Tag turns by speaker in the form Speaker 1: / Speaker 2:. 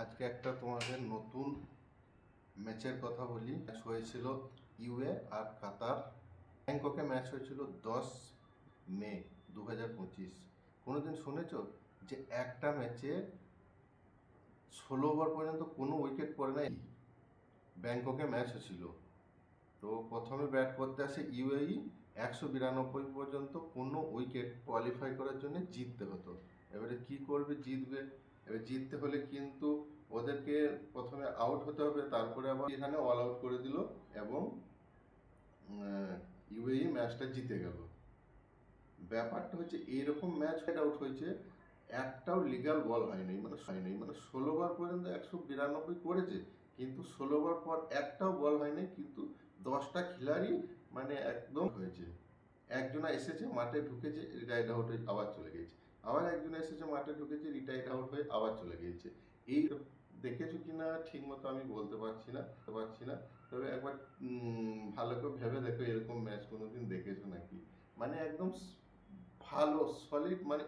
Speaker 1: আজকে একটা তোমাদের নতুন ম্যাচের কথা বলি। ম্যাচ হয়েছিল ইউএ আর কাতার। ব্যাংককে ম্যাচ হয়েছিল 10 মে 2025। কোনোদিন শুনেছ যে একটা ম্যাচে 16 ওভার পর্যন্ত কোনো উইকেট পড়ে নাই? ব্যাংককে ম্যাচ হয়েছিল। তো প্রথমে ব্যাট করতে আসে ইউএই। 192 পর্যন্ত কোনো উইকেট কোয়ালিফাই করার জন্য জিততে হতো। এবারে কি করবে? জিতবে। এবার জিততে হলে কিন্তু ওদেরকে প্রথমে আউট হতে হবে, তারপরে আবার এখানে অল আউট করে দিল এবং ইউএই ম্যাচটা জিতে গেল। ব্যাপারটা হচ্ছে এইরকম ম্যাচ আউট হয়েছে, একটাও লিগ্যাল বল হয়নি, মানে 16 ওভার পর্যন্ত 192 করেছে, কিন্তু 16 ওভার পর একটাও বল হয়নি, কিন্তু 10টা খিলাড়ি মানে একদম হয়েছে। একজনা এসেছে, মাঠে ঢুকেছে, রিটায়ার্ড আউট হয়ে আবার চলে গেছে। আবার একজন এসেছে, মাঠে ঢুকেছে, রিটায়ার্ড আউট হয়ে আবার চলে গিয়েছে। এই দেখেছো কিনা ঠিক মতো আমি বলতে পারছি না। তবে একবার ভালো করে ভেবে দেখো, এরকম ম্যাচ কোনোদিন দেখেছো নাকি? মানে একদম ভালো সলিড, মানে